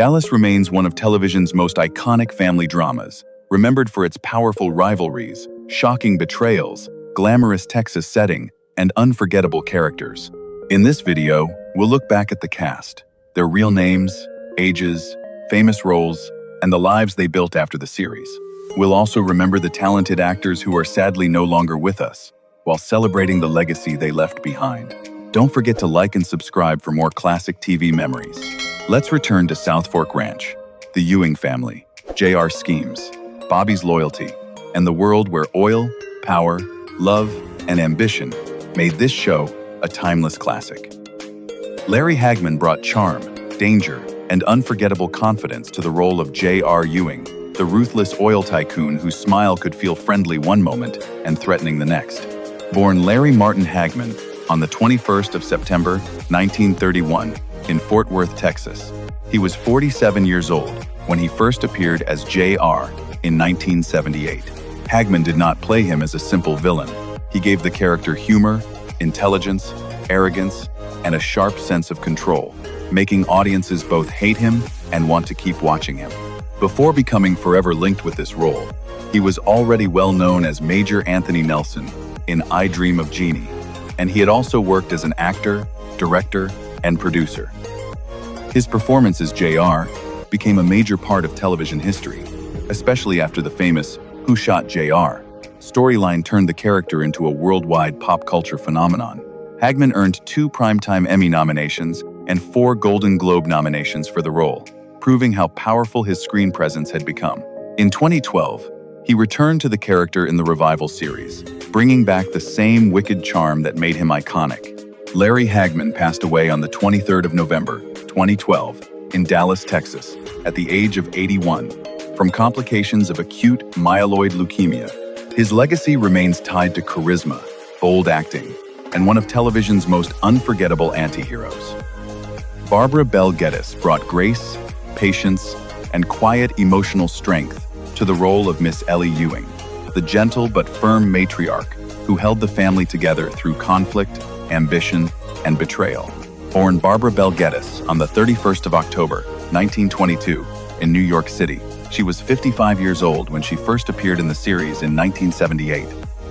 Dallas remains one of television's most iconic family dramas, remembered for its powerful rivalries, shocking betrayals, glamorous Texas setting, and unforgettable characters. In this video, we'll look back at the cast, their real names, ages, famous roles, and the lives they built after the series. We'll also remember the talented actors who are sadly no longer with us, while celebrating the legacy they left behind. Don't forget to like and subscribe for more classic TV memories. Let's return to Southfork Ranch, the Ewing family, JR's schemes, Bobby's loyalty, and the world where oil, power, love, and ambition made this show a timeless classic. Larry Hagman brought charm, danger, and unforgettable confidence to the role of J.R. Ewing, the ruthless oil tycoon whose smile could feel friendly one moment and threatening the next. Born Larry Martin Hagman on the 21st of September, 1931, in Fort Worth, Texas, he was 47 years old when he first appeared as J.R. in 1978. Hagman did not play him as a simple villain. He gave the character humor, intelligence, arrogance, and a sharp sense of control, making audiences both hate him and want to keep watching him. Before becoming forever linked with this role, he was already well known as Major Anthony Nelson in I Dream of Jeannie, and he had also worked as an actor, director, and producer. His performance as J.R. became a major part of television history, especially after the famous Who Shot J.R. storyline turned the character into a worldwide pop culture phenomenon. Hagman earned 2 Primetime Emmy nominations and 4 Golden Globe nominations for the role, proving how powerful his screen presence had become. In 2012, he returned to the character in the revival series, bringing back the same wicked charm that made him iconic. Larry Hagman passed away on the 23rd of November, 2012, in Dallas, Texas, at the age of 81, from complications of acute myeloid leukemia. His legacy remains tied to charisma, bold acting, and one of television's most unforgettable anti-heroes. Barbara Bel Geddes brought grace, patience, and quiet emotional strength to the role of Miss Ellie Ewing, the gentle but firm matriarch who held the family together through conflict, ambition, and betrayal. Born Barbara Bel Geddes on the 31st of October, 1922, in New York City, she was 55 years old when she first appeared in the series in 1978.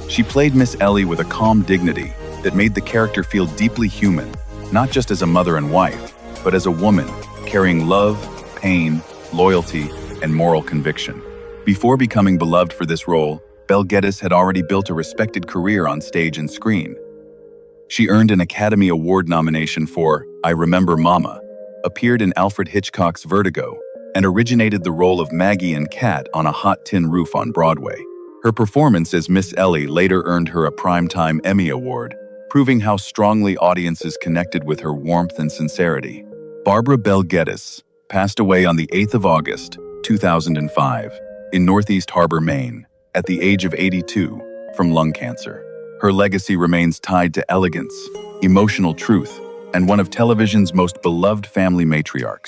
She played Miss Ellie with a calm dignity that made the character feel deeply human, not just as a mother and wife, but as a woman carrying love, pain, loyalty, and moral conviction. Before becoming beloved for this role, Bel Geddes had already built a respected career on stage and screen. She earned an Academy Award nomination for I Remember Mama, appeared in Alfred Hitchcock's Vertigo, and originated the role of Maggie and Kat on A Hot Tin Roof on Broadway. Her performance as Miss Ellie later earned her a Primetime Emmy Award, proving how strongly audiences connected with her warmth and sincerity. Barbara Bel Geddes passed away on the 8th of August, 2005, in Northeast Harbor, Maine, at the age of 82, from lung cancer. Her legacy remains tied to elegance, emotional truth, and one of television's most beloved family matriarchs.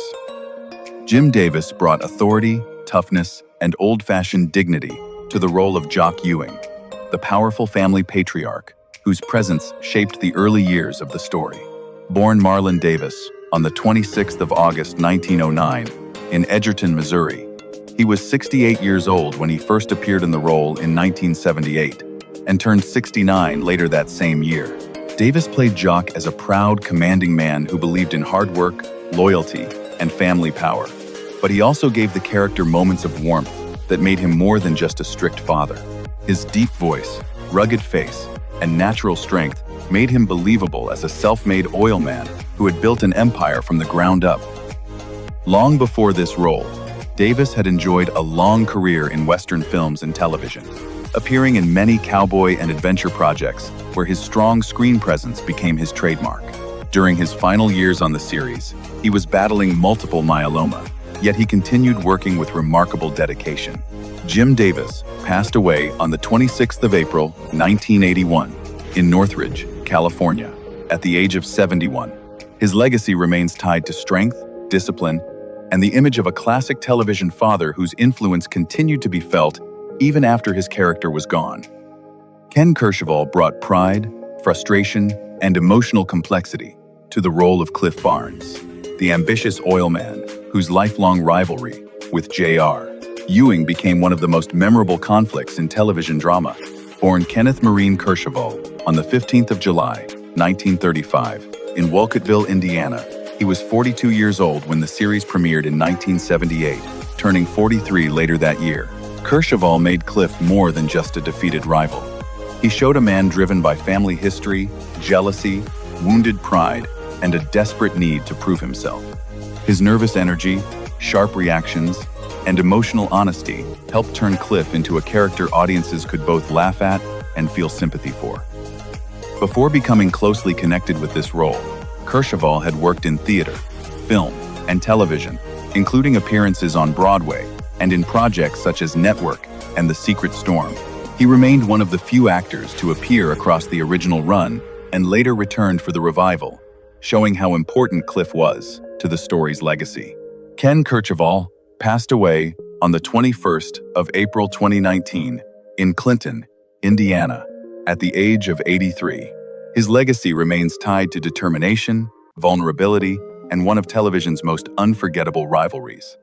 Jim Davis brought authority, toughness, and old-fashioned dignity to the role of Jock Ewing, the powerful family patriarch whose presence shaped the early years of the story. Born Marlon Davis on the 26th of August, 1909, in Edgerton, Missouri, he was 68 years old when he first appeared in the role in 1978, and turned 69 later that same year. Davis played Jock as a proud, commanding man who believed in hard work, loyalty, and family power. But he also gave the character moments of warmth that made him more than just a strict father. His deep voice, rugged face, and natural strength made him believable as a self-made oil man who had built an empire from the ground up. Long before this role, Davis had enjoyed a long career in Western films and television, appearing in many cowboy and adventure projects where his strong screen presence became his trademark. During his final years on the series, he was battling multiple myeloma, yet he continued working with remarkable dedication. Jim Davis passed away on the 26th of April, 1981, in Northridge, California, at the age of 71. His legacy remains tied to strength, discipline, and the image of a classic television father whose influence continued to be felt even after his character was gone. Ken Kercheval brought pride, frustration, and emotional complexity to the role of Cliff Barnes, the ambitious oil man whose lifelong rivalry with J.R. Ewing became one of the most memorable conflicts in television drama. Born Kenneth Marine Kercheval on the 15th of July, 1935, in Wolcottville, Indiana, he was 42 years old when the series premiered in 1978, turning 43 later that year. Kercheval made Cliff more than just a defeated rival. He showed a man driven by family history, jealousy, wounded pride, and a desperate need to prove himself. His nervous energy, sharp reactions, and emotional honesty helped turn Cliff into a character audiences could both laugh at and feel sympathy for. Before becoming closely connected with this role, Kercheval had worked in theater, film, and television, including appearances on Broadway and in projects such as Network and The Secret Storm. He remained one of the few actors to appear across the original run and later returned for the revival, showing how important Cliff was to the story's legacy. Ken Kercheval passed away on the 21st of April 2019 in Clinton, Indiana, at the age of 83. His legacy remains tied to determination, vulnerability, and one of television's most unforgettable rivalries.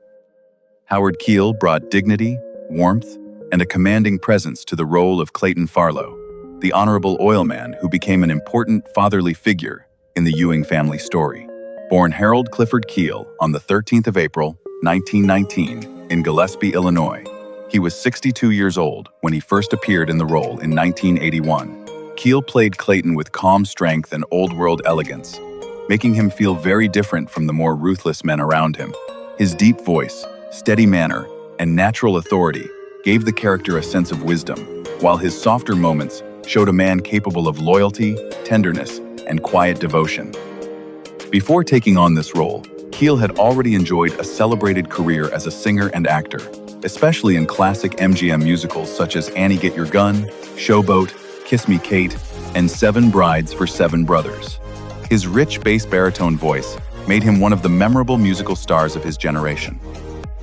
Howard Keel brought dignity, warmth, and a commanding presence to the role of Clayton Farlow, the honorable oilman who became an important fatherly figure in the Ewing family story. Born Harold Clifford Keel on the 13th of April, 1919, in Gillespie, Illinois. He was 62 years old when he first appeared in the role in 1981. Keel played Clayton with calm strength and old-world elegance, making him feel very different from the more ruthless men around him. His deep voice, steady manner, and natural authority gave the character a sense of wisdom, while his softer moments showed a man capable of loyalty, tenderness, and quiet devotion. Before taking on this role, Keel had already enjoyed a celebrated career as a singer and actor, especially in classic MGM musicals such as Annie Get Your Gun, Showboat, Kiss Me Kate, and Seven Brides for Seven Brothers. His rich bass baritone voice made him one of the memorable musical stars of his generation.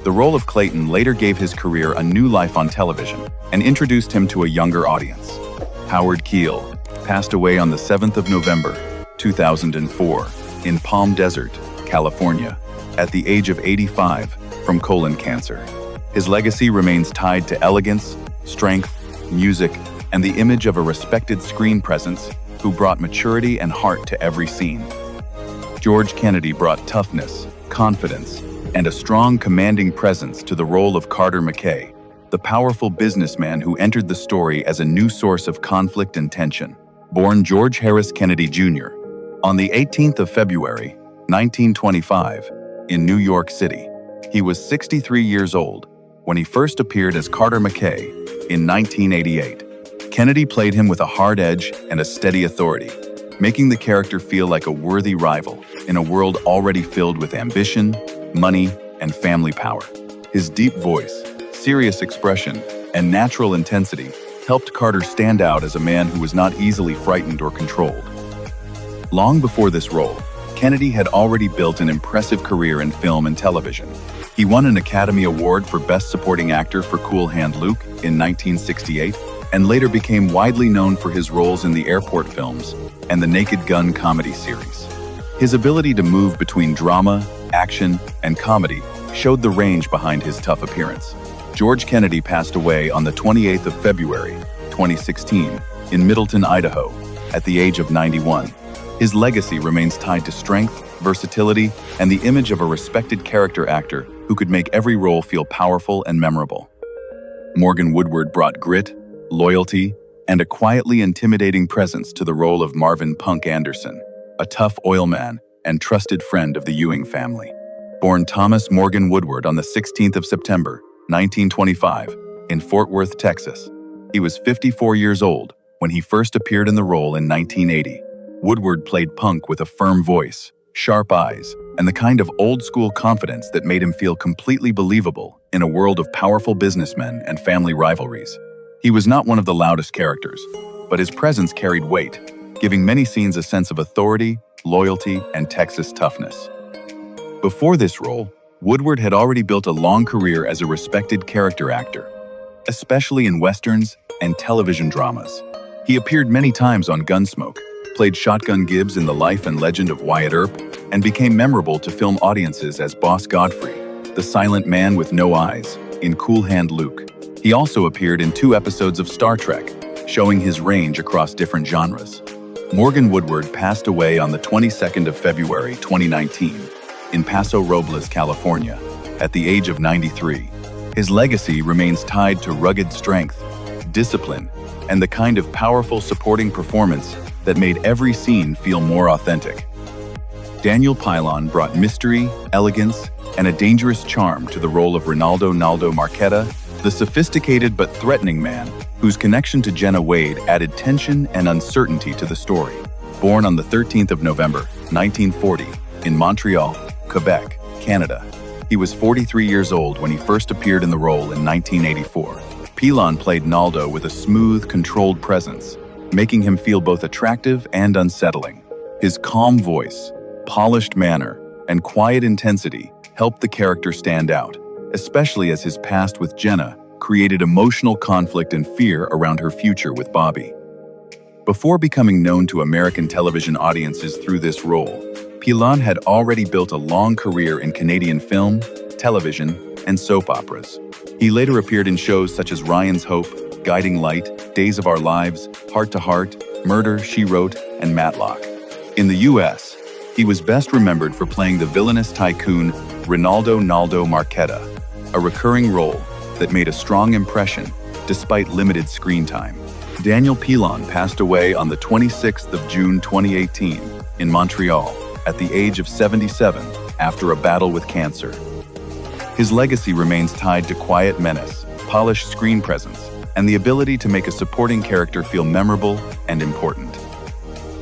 The role of Clayton later gave his career a new life on television and introduced him to a younger audience. Howard Keel passed away on the 7th of November, 2004, in Palm Desert, California, at the age of 85 from colon cancer. His legacy remains tied to elegance, strength, music, and the image of a respected screen presence who brought maturity and heart to every scene. George Kennedy brought toughness, confidence, and a strong, commanding presence to the role of Carter McKay, the powerful businessman who entered the story as a new source of conflict and tension. Born George Harris Kennedy Jr. on the 18th of February, 1925, in New York City. He was 63 years old when he first appeared as Carter McKay in 1988. Kennedy played him with a hard edge and a steady authority, making the character feel like a worthy rival in a world already filled with ambition, money, and family power. His deep voice, serious expression, and natural intensity helped Carter stand out as a man who was not easily frightened or controlled. Long before this role, Kennedy had already built an impressive career in film and television. He won an Academy Award for Best Supporting Actor for Cool Hand Luke in 1968, and later became widely known for his roles in the Airport films and the Naked Gun comedy series. His ability to move between drama, action, and comedy showed the range behind his tough appearance. George Kennedy passed away on the 28th of February, 2016, in Middleton, Idaho, at the age of 91. His legacy remains tied to strength, versatility, and the image of a respected character actor who could make every role feel powerful and memorable. Morgan Woodward brought grit, loyalty, and a quietly intimidating presence to the role of Marvin Punk Anderson, a tough oilman and trusted friend of the Ewing family. Born Thomas Morgan Woodward on the 16th of September, 1925, in Fort Worth, Texas. He was 54 years old when he first appeared in the role in 1980. Woodward played Punk with a firm voice, sharp eyes, and the kind of old-school confidence that made him feel completely believable in a world of powerful businessmen and family rivalries. He was not one of the loudest characters, but his presence carried weight, giving many scenes a sense of authority, loyalty, and Texas toughness. Before this role, Woodward had already built a long career as a respected character actor, especially in westerns and television dramas. He appeared many times on Gunsmoke, played Shotgun Gibbs in The Life and Legend of Wyatt Earp, and became memorable to film audiences as Boss Godfrey, the silent man with no eyes, in Cool Hand Luke. He also appeared in 2 episodes of Star Trek, showing his range across different genres. Morgan Woodward passed away on the 22nd of February 2019 in Paso Robles, California, at the age of 93. His legacy remains tied to rugged strength, discipline, and the kind of powerful supporting performance that made every scene feel more authentic. Daniel Pylon brought mystery, elegance, and a dangerous charm to the role of Ronaldo Naldo Marqueta, the sophisticated but threatening man whose connection to Jenna Wade added tension and uncertainty to the story. Born on the 13th of November, 1940, in Montreal, Quebec, Canada, he was 43 years old when he first appeared in the role in 1984. Pylon played Naldo with a smooth, controlled presence, making him feel both attractive and unsettling. His calm voice, polished manner, and quiet intensity helped the character stand out, especially as his past with Jenna created emotional conflict and fear around her future with Bobby. Before becoming known to American television audiences through this role, Pylon had already built a long career in Canadian film, television, and soap operas. He later appeared in shows such as Ryan's Hope, Guiding Light, Days of Our Lives, Heart to Heart, Murder, She Wrote, and Matlock. In the US, he was best remembered for playing the villainous tycoon Ronaldo Naldo Marqueta, a recurring role that made a strong impression despite limited screen time. Daniel Pylon passed away on the 26th of June 2018 in Montreal at the age of 77 after a battle with cancer. His legacy remains tied to quiet menace, polished screen presence, and the ability to make a supporting character feel memorable and important.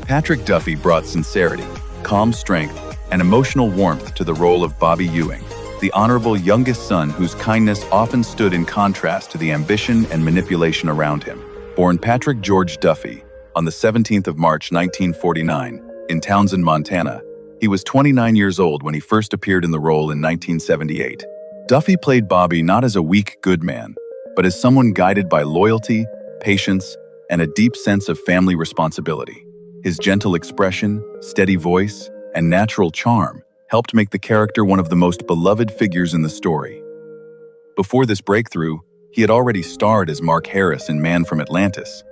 Patrick Duffy brought sincerity, calm strength, and emotional warmth to the role of Bobby Ewing, the honorable youngest son whose kindness often stood in contrast to the ambition and manipulation around him. Born Patrick George Duffy on the 17th of March 1949 in Townsend, Montana, he was 29 years old when he first appeared in the role in 1978. Duffy played Bobby not as a weak good man, but as someone guided by loyalty, patience, and a deep sense of family responsibility. His gentle expression, steady voice, and natural charm helped make the character one of the most beloved figures in the story. Before this breakthrough, he had already starred as Mark Harris in Man from Atlantis,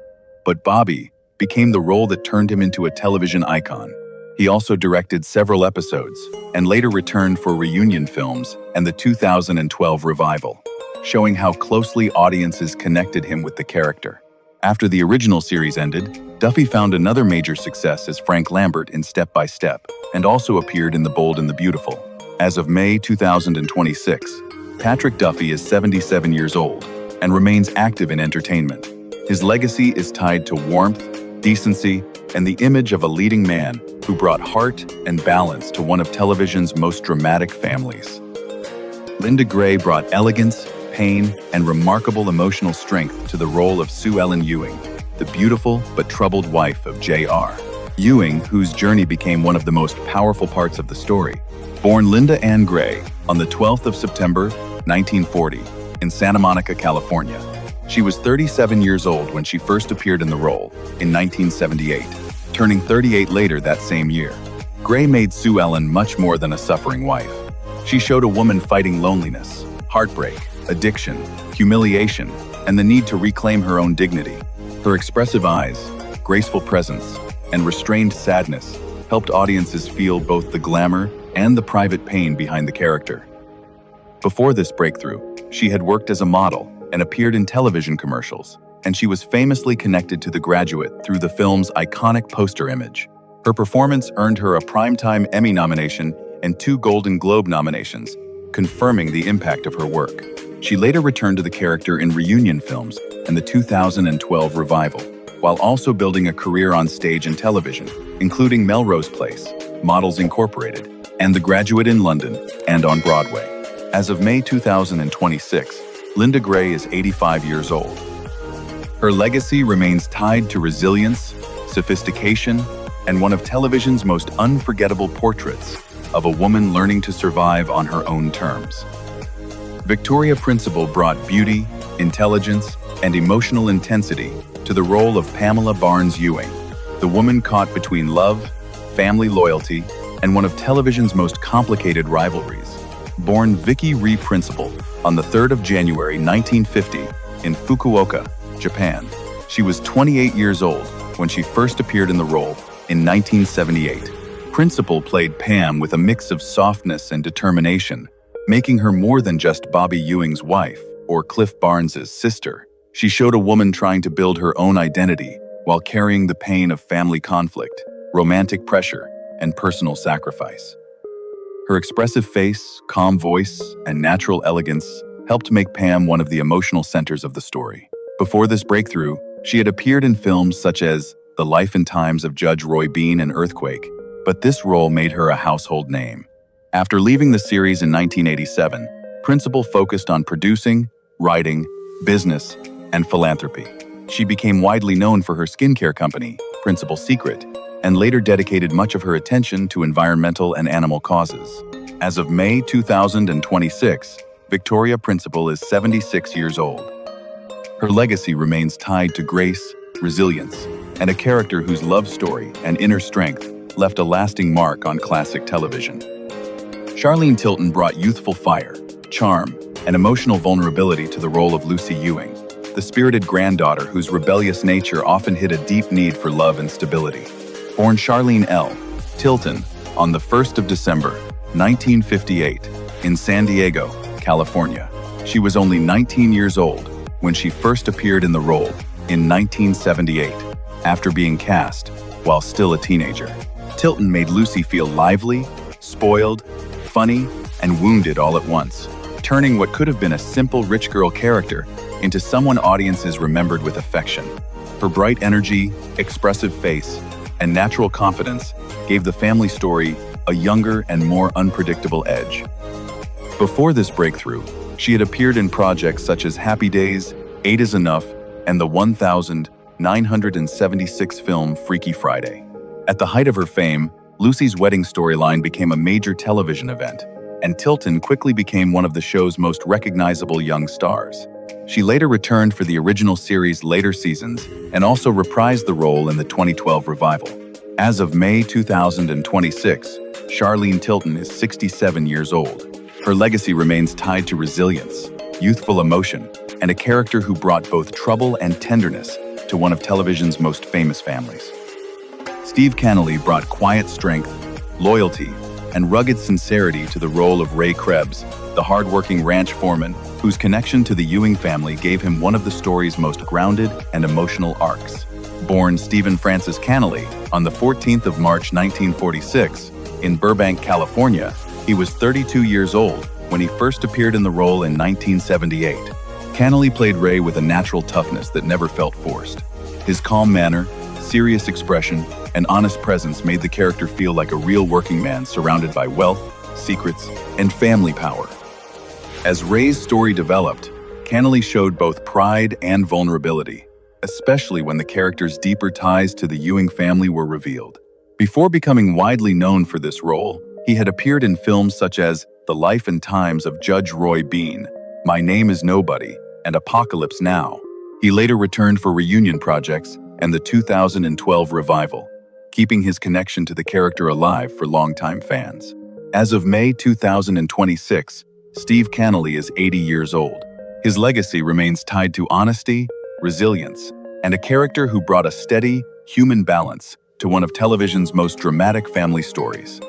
but Bobby became the role that turned him into a television icon. He also directed several episodes and later returned for reunion films and the 2012 revival, showing how closely audiences connected him with the character. After the original series ended, Duffy found another major success as Frank Lambert in Step by Step, and also appeared in The Bold and the Beautiful. As of May 2026, Patrick Duffy is 77 years old and remains active in entertainment. His legacy is tied to warmth, decency, and the image of a leading man who brought heart and balance to one of television's most dramatic families. Linda Gray brought elegance, pain, and remarkable emotional strength to the role of Sue Ellen Ewing, the beautiful but troubled wife of J.R. Ewing, whose journey became one of the most powerful parts of the story. Born Linda Ann Gray on the 12th of September, 1940, in Santa Monica, California, she was 37 years old when she first appeared in the role in 1978, turning 38 later that same year. Gray made Sue Ellen much more than a suffering wife. She showed a woman fighting loneliness, heartbreak, addiction, humiliation, and the need to reclaim her own dignity. Her expressive eyes, graceful presence, and restrained sadness helped audiences feel both the glamour and the private pain behind the character. Before this breakthrough, she had worked as a model and appeared in television commercials, and she was famously connected to The Graduate through the film's iconic poster image. Her performance earned her a Primetime Emmy nomination and 2 Golden Globe nominations, confirming the impact of her work. She later returned to the character in reunion films and the 2012 revival, while also building a career on stage and television, including Melrose Place, Models Incorporated, and The Graduate in London and on Broadway. As of May 2026, Linda Gray is 85 years old. Her legacy remains tied to resilience, sophistication, and one of television's most unforgettable portraits of a woman learning to survive on her own terms. Victoria Principal brought beauty, intelligence, and emotional intensity to the role of Pamela Barnes Ewing, the woman caught between love, family loyalty, and one of television's most complicated rivalries. Born Vicky Rie Principal on the 3rd of January 1950 in Fukuoka, Japan, she was 28 years old when she first appeared in the role in 1978. Principal played Pam with a mix of softness and determination, making her more than just Bobby Ewing's wife or Cliff Barnes's sister. She showed a woman trying to build her own identity while carrying the pain of family conflict, romantic pressure, and personal sacrifice. Her expressive face, calm voice, and natural elegance helped make Pam one of the emotional centers of the story. Before this breakthrough, she had appeared in films such as The Life and Times of Judge Roy Bean and Earthquake, but this role made her a household name. After leaving the series in 1987, Principal focused on producing, writing, business, and philanthropy. She became widely known for her skincare company, Principal Secret, and later dedicated much of her attention to environmental and animal causes. As of May 2026, Victoria Principal is 76 years old. Her legacy remains tied to grace, resilience, and a character whose love story and inner strength left a lasting mark on classic television. Charlene Tilton brought youthful fire, charm, and emotional vulnerability to the role of Lucy Ewing, the spirited granddaughter whose rebellious nature often hid a deep need for love and stability. Born Charlene L. Tilton on the 1st of December, 1958, in San Diego, California, she was only 19 years old when she first appeared in the role in 1978, after being cast while still a teenager. Tilton made Lucy feel lively, spoiled, funny, and wounded all at once, turning what could have been a simple rich girl character into someone audiences remembered with affection. Her bright energy, expressive face, and natural confidence gave the family story a younger and more unpredictable edge. Before this breakthrough, she had appeared in projects such as Happy Days, 8 is Enough, and the 1976 film Freaky Friday. At the height of her fame, Lucy's wedding storyline became a major television event, and Tilton quickly became one of the show's most recognizable young stars. She later returned for the original series' later seasons and also reprised the role in the 2012 revival. As of May 2026, Charlene Tilton is 67 years old. Her legacy remains tied to resilience, youthful emotion, and a character who brought both trouble and tenderness to one of television's most famous families. Steve Cannelly brought quiet strength, loyalty, and rugged sincerity to the role of Ray Krebs, the hard-working ranch foreman whose connection to the Ewing family gave him one of the story's most grounded and emotional arcs. Born Stephen Francis Cannelly on the 14th of March 1946 in Burbank, California, he was 32 years old when he first appeared in the role in 1978. Cannelly played Ray with a natural toughness that never felt forced. His calm manner, serious expression, and honest presence made the character feel like a real working man surrounded by wealth, secrets, and family power. As Ray's story developed, Cannelly showed both pride and vulnerability, especially when the character's deeper ties to the Ewing family were revealed. Before becoming widely known for this role, he had appeared in films such as The Life and Times of Judge Roy Bean, My Name is Nobody, and Apocalypse Now. He later returned for reunion projects and the 2012 revival, keeping his connection to the character alive for longtime fans. As of May 2026, Steve Cannelly is 80 years old. His legacy remains tied to honesty, resilience, and a character who brought a steady, human balance to one of television's most dramatic family stories.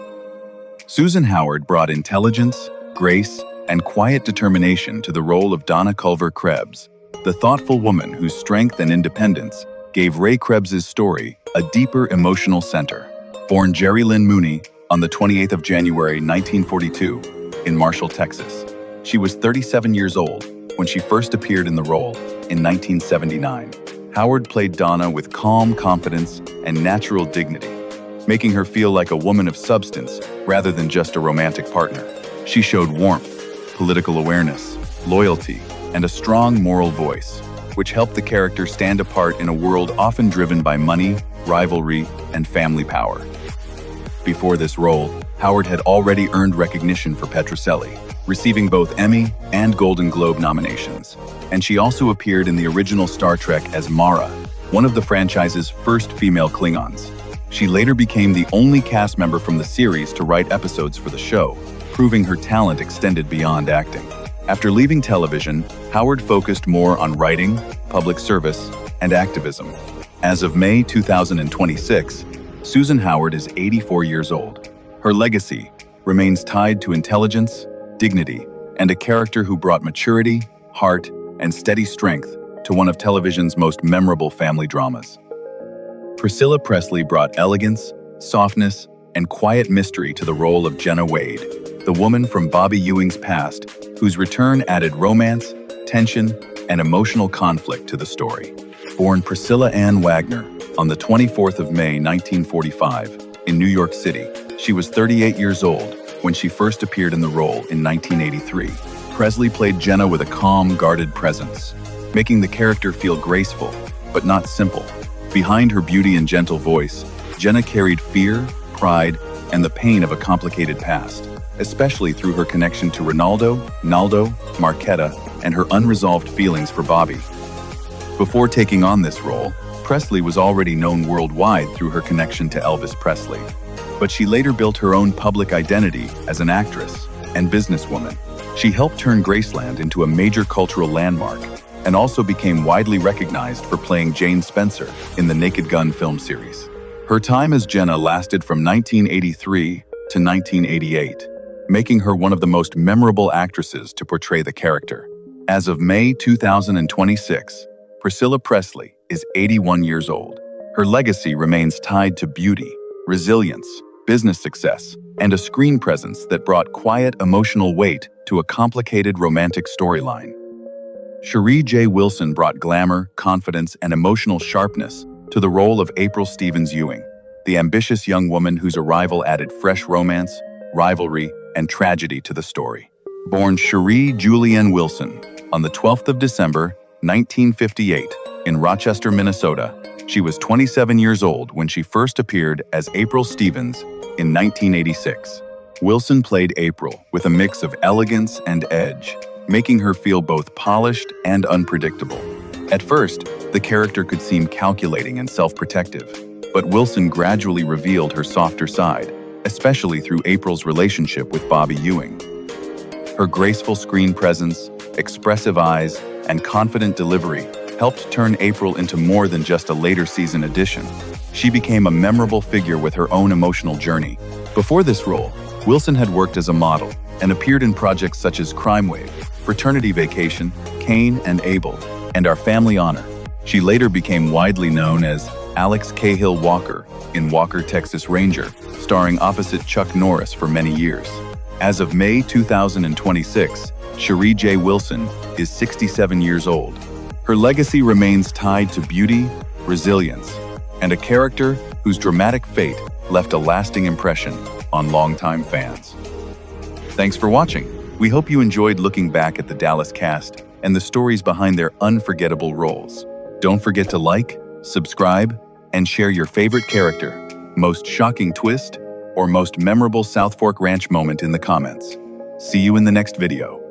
Susan Howard brought intelligence, grace, and quiet determination to the role of Donna Culver Krebs, the thoughtful woman whose strength and independence gave Ray Krebs's story a deeper emotional center. Born Jerry Lynn Mooney on the 28th of January 1942 in Marshall, Texas, she was 37 years old when she first appeared in the role in 1979. Howard played Donna with calm confidence and natural dignity, making her feel like a woman of substance rather than just a romantic partner. She showed warmth, political awareness, loyalty, and a strong moral voice, which helped the character stand apart in a world often driven by money, rivalry, and family power. Before this role, Howard had already earned recognition for Petrocelli, receiving both Emmy and Golden Globe nominations, and she also appeared in the original Star Trek as Mara, one of the franchise's first female Klingons. She later became the only cast member from the series to write episodes for the show, proving her talent extended beyond acting. After leaving television, Howard focused more on writing, public service, and activism. As of May 2026, Susan Howard is 84 years old. Her legacy remains tied to intelligence, dignity, and a character who brought maturity, heart, and steady strength to one of television's most memorable family dramas. Priscilla Presley brought elegance, softness, and quiet mystery to the role of Jenna Wade, the woman from Bobby Ewing's past, whose return added romance, tension, and emotional conflict to the story. Born Priscilla Ann Wagner on the 24th of May 1945 in New York City, she was 38 years old when she first appeared in the role in 1983. Presley played Jenna with a calm, guarded presence, making the character feel graceful, but not simple. Behind her beauty and gentle voice, Jenna carried fear, pride, and the pain of a complicated past, especially through her connection to Ronaldo, Naldo, Marquetta, and her unresolved feelings for Bobby. Before taking on this role, Presley was already known worldwide through her connection to Elvis Presley, but she later built her own public identity as an actress and businesswoman. She helped turn Graceland into a major cultural landmark and also became widely recognized for playing Jane Spencer in the Naked Gun film series. Her time as Jenna lasted from 1983 to 1988, making her one of the most memorable actresses to portray the character. As of May 2026, Priscilla Presley is 81 years old. Her legacy remains tied to beauty, resilience, business success, and a screen presence that brought quiet emotional weight to a complicated romantic storyline. Cherie J. Wilson brought glamour, confidence, and emotional sharpness to the role of April Stevens Ewing, the ambitious young woman whose arrival added fresh romance, rivalry, and tragedy to the story. Born Cherie Julianne Wilson on the 12th of December, 1958, in Rochester, Minnesota, she was 27 years old when she first appeared as April Stevens in 1986. Wilson played April with a mix of elegance and edge, making her feel both polished and unpredictable. At first, the character could seem calculating and self-protective, but Wilson gradually revealed her softer side, especially through April's relationship with Bobby Ewing. Her graceful screen presence, expressive eyes, and confident delivery helped turn April into more than just a later season addition. She became a memorable figure with her own emotional journey. Before this role, Wilson had worked as a model and appeared in projects such as Crime Wave, Fraternity Vacation, Cain and Abel, and Our Family Honor. She later became widely known as Alex Cahill Walker in Walker, Texas Ranger, starring opposite Chuck Norris for many years. As of May 2026, Cherie J. Wilson is 67 years old. Her legacy remains tied to beauty, resilience, and a character whose dramatic fate left a lasting impression on longtime fans. Thanks for watching. We hope you enjoyed looking back at the Dallas cast and the stories behind their unforgettable roles. Don't forget to like, subscribe, and share your favorite character, most shocking twist, or most memorable Southfork Ranch moment in the comments. See you in the next video.